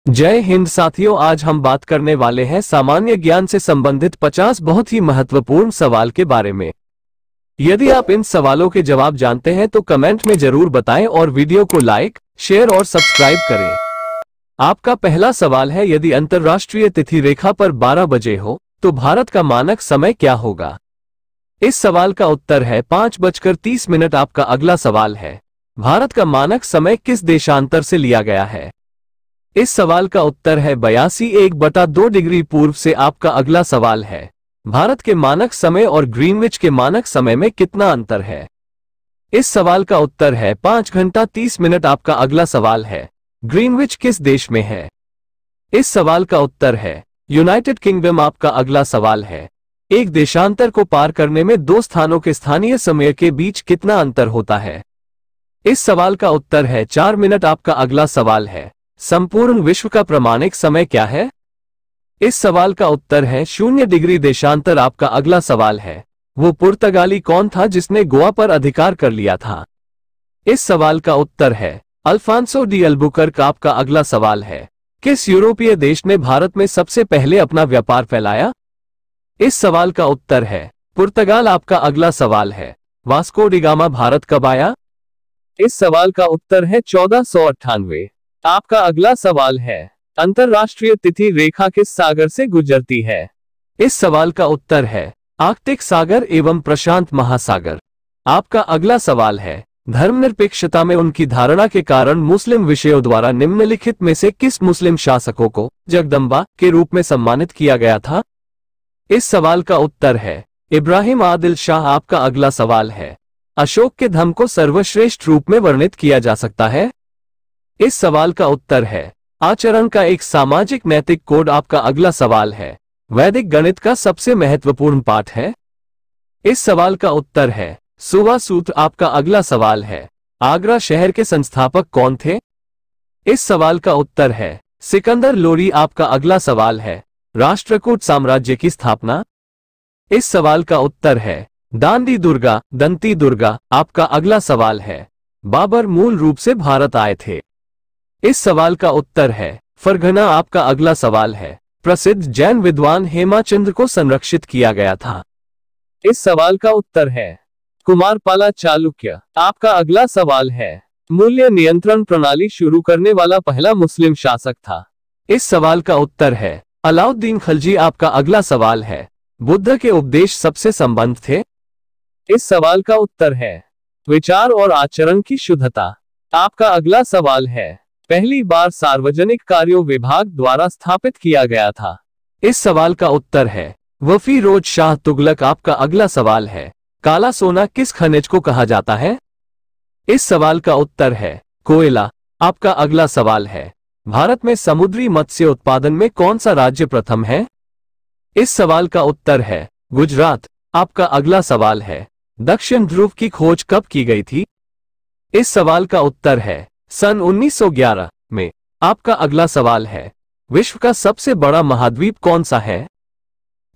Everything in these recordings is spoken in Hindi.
जय हिंद साथियों, आज हम बात करने वाले हैं सामान्य ज्ञान से संबंधित 50 बहुत ही महत्वपूर्ण सवाल के बारे में। यदि आप इन सवालों के जवाब जानते हैं तो कमेंट में जरूर बताएं और वीडियो को लाइक, शेयर और सब्सक्राइब करें। आपका पहला सवाल है, यदि अंतर्राष्ट्रीय तिथि रेखा पर 12 बजे हो तो भारत का मानक समय क्या होगा? इस सवाल का उत्तर है 5:30। आपका अगला सवाल है, भारत का मानक समय किस देशांतर से लिया गया है? इस सवाल का उत्तर है 82.1/2 डिग्री पूर्व से। आपका अगला सवाल है, भारत के मानक समय और ग्रीनविच के मानक समय में कितना अंतर है? इस सवाल का उत्तर है 5 घंटा 30 मिनट। आपका अगला सवाल है, ग्रीनविच किस देश में है? इस सवाल का उत्तर है यूनाइटेड किंगडम। आपका अगला सवाल है, एक देशांतर को पार करने में दो स्थानों के स्थानीय समय के बीच कितना अंतर होता है? इस सवाल का उत्तर है 4 मिनट। आपका अगला सवाल है, संपूर्ण विश्व का प्रामाणिक समय क्या है? इस सवाल का उत्तर है 0 डिग्री देशांतर। आपका अगला सवाल है, वो पुर्तगाली कौन था जिसने गोवा पर अधिकार कर लिया था? इस सवाल का उत्तर है अल्फांसो डी अल्बुकर्क। आपका अगला सवाल है, किस यूरोपीय देश ने भारत में सबसे पहले अपना व्यापार फैलाया? इस सवाल का उत्तर है पुर्तगाल। आपका अगला सवाल है, वास्को डी गामा भारत कब आया? इस सवाल का उत्तर है 1498। आपका अगला सवाल है, अंतरराष्ट्रीय तिथि रेखा किस सागर से गुजरती है? इस सवाल का उत्तर है आर्कटिक सागर एवं प्रशांत महासागर। आपका अगला सवाल है, धर्मनिरपेक्षता में उनकी धारणा के कारण मुस्लिम विषयों द्वारा निम्नलिखित में से किस मुस्लिम शासकों को जगदम्बा के रूप में सम्मानित किया गया था? इस सवाल का उत्तर है इब्राहिम आदिल शाह। आपका अगला सवाल है, अशोक के धम्म को सर्वश्रेष्ठ रूप में वर्णित किया जा सकता है? इस सवाल का उत्तर है आचरण का एक सामाजिक नैतिक कोड। आपका अगला सवाल है, वैदिक गणित का सबसे महत्वपूर्ण पाठ है? इस सवाल का उत्तर है सुवा सूत्र। आपका अगला सवाल है, आगरा शहर के संस्थापक कौन थे? इस सवाल का उत्तर है सिकंदर लोरी। आपका अगला सवाल है, राष्ट्रकूट साम्राज्य की स्थापना? इस सवाल का उत्तर है दांडी दुर्गा, दंती दुर्गा। आपका अगला सवाल है, बाबर मूल रूप से भारत आए थे? इस सवाल का उत्तर है फरघना। आपका अगला सवाल है, प्रसिद्ध जैन विद्वान हेमाचंद्र को संरक्षित किया गया था? इस सवाल का उत्तर है कुमारपाला चालुक्य। आपका अगला सवाल है, मूल्य नियंत्रण प्रणाली शुरू करने वाला पहला मुस्लिम शासक था? इस सवाल का उत्तर है अलाउद्दीन खलजी। आपका अगला सवाल है, बुद्ध के उपदेश सबसे संबद्ध थे? इस सवाल का उत्तर है विचार और आचरण की शुद्धता। आपका अगला सवाल है, पहली बार सार्वजनिक कार्यों विभाग द्वारा स्थापित किया गया था? इस सवाल का उत्तर है वफीरोज शाह तुगलक। आपका अगला सवाल है, काला सोना किस खनिज को कहा जाता है? इस सवाल का उत्तर है कोयला। आपका अगला सवाल है, भारत में समुद्री मत्स्य उत्पादन में कौन सा राज्य प्रथम है? इस सवाल का उत्तर है गुजरात। आपका अगला सवाल है, दक्षिण ध्रुव की खोज कब की गई थी? इस सवाल का उत्तर है सन 1911 में। आपका अगला सवाल है, विश्व का सबसे बड़ा महाद्वीप कौन सा है?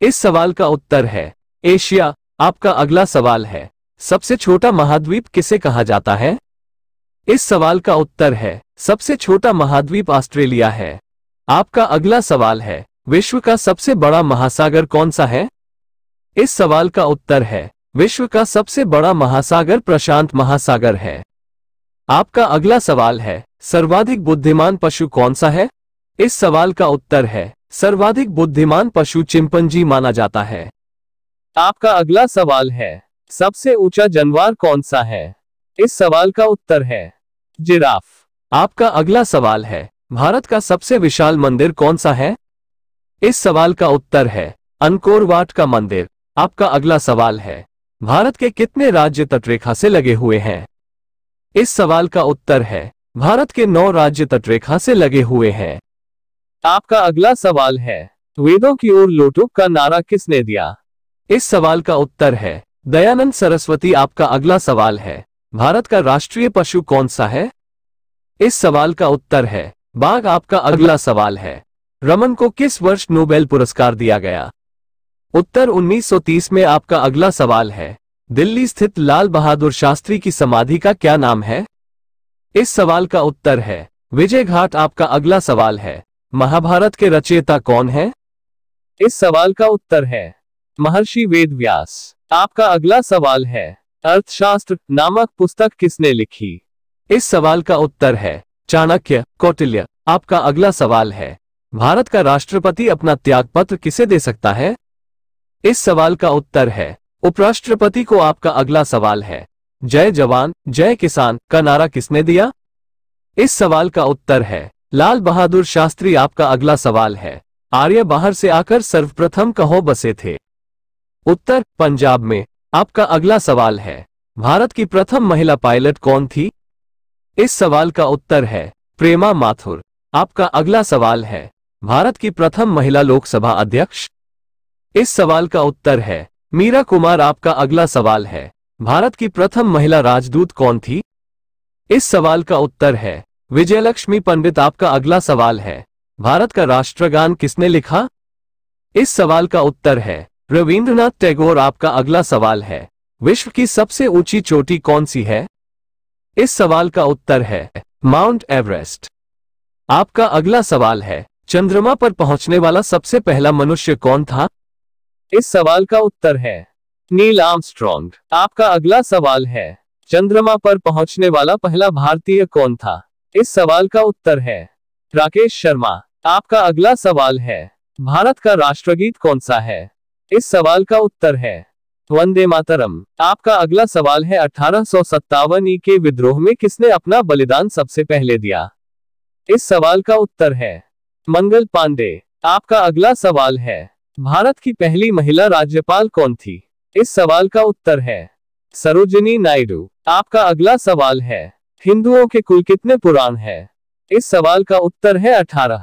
इस सवाल का उत्तर है एशिया। आपका अगला सवाल है, सबसे छोटा महाद्वीप किसे कहा जाता है? इस सवाल का उत्तर है सबसे छोटा महाद्वीप ऑस्ट्रेलिया है। आपका अगला सवाल है, विश्व का सबसे बड़ा महासागर कौन सा है? इस सवाल का उत्तर है विश्व का सबसे बड़ा महासागर प्रशांत महासागर है। आपका अगला सवाल है, सर्वाधिक बुद्धिमान पशु कौन सा है? इस सवाल का उत्तर है सर्वाधिक बुद्धिमान पशु चिंपैंजी माना जाता है। आपका अगला सवाल है, सबसे ऊंचा जानवर कौन सा है? इस सवाल का उत्तर है जिराफ। आपका अगला सवाल है, भारत का सबसे विशाल मंदिर कौन सा है? इस सवाल का उत्तर है अंकोर वाट का मंदिर। आपका अगला सवाल है, भारत के कितने राज्य तटरेखा से लगे हुए हैं? इस सवाल का उत्तर है भारत के 9 राज्य तटरेखा से लगे हुए हैं। आपका अगला सवाल है, वेदों की ओर लौटो का नारा किसने दिया? इस सवाल का उत्तर है दयानंद सरस्वती। आपका अगला सवाल है, भारत का राष्ट्रीय पशु कौन सा है? इस सवाल का उत्तर है बाघ। आपका अगला सवाल है, रमन को किस वर्ष नोबेल पुरस्कार दिया गया? उत्तर 1930 में। आपका अगला सवाल है, दिल्ली स्थित लाल बहादुर शास्त्री की समाधि का क्या नाम है? इस सवाल का उत्तर है विजय घाट। आपका अगला सवाल है, महाभारत के रचयिता कौन है? इस सवाल का उत्तर है महर्षि वेदव्यास। आपका अगला सवाल है अर्थशास्त्र नामक पुस्तक किसने लिखी? इस सवाल का उत्तर है चाणक्य, कौटिल्य। आपका अगला सवाल है भारत का राष्ट्रपति अपना त्यागपत्र किसे दे सकता है? इस सवाल का उत्तर है उपराष्ट्रपति को। आपका अगला सवाल है जय जवान जय किसान का नारा किसने दिया? इस सवाल का उत्तर है लाल बहादुर शास्त्री। आपका अगला सवाल है आर्य बाहर से आकर सर्वप्रथम कहाँ बसे थे? उत्तर पंजाब में। आपका अगला सवाल है भारत की प्रथम महिला पायलट कौन थी? इस सवाल का उत्तर है प्रेमा माथुर। आपका अगला सवाल है भारत की प्रथम महिला लोकसभा अध्यक्ष? इस सवाल का उत्तर है मीरा कुमार। आपका अगला सवाल है भारत की प्रथम महिला राजदूत कौन थी? इस सवाल का उत्तर है विजयलक्ष्मी पंडित। आपका अगला सवाल है भारत का राष्ट्रगान किसने लिखा? इस सवाल का उत्तर है रविंद्रनाथ टैगोर। आपका अगला सवाल है विश्व की सबसे ऊंची चोटी कौन सी है? इस सवाल का उत्तर है माउंट एवरेस्ट। आपका अगला सवाल है चंद्रमा पर पहुंचने वाला सबसे पहला मनुष्य कौन था? इस सवाल का उत्तर है नील आर्मस्ट्रॉन्ग। आपका अगला सवाल है चंद्रमा पर पहुंचने वाला पहला भारतीय कौन था? इस सवाल का उत्तर है राकेश शर्मा। आपका अगला सवाल है भारत का राष्ट्रगीत कौन सा है? इस सवाल का उत्तर है वंदे मातरम। आपका अगला सवाल है 1857 के विद्रोह में किसने अपना बलिदान सबसे पहले दिया? इस सवाल का उत्तर है मंगल पांडे। आपका अगला सवाल है भारत की पहली महिला राज्यपाल कौन थी? इस सवाल का उत्तर है सरोजिनी नायडू। आपका अगला सवाल है हिंदुओं के कुल कितने पुराण हैं? इस सवाल का उत्तर है 18।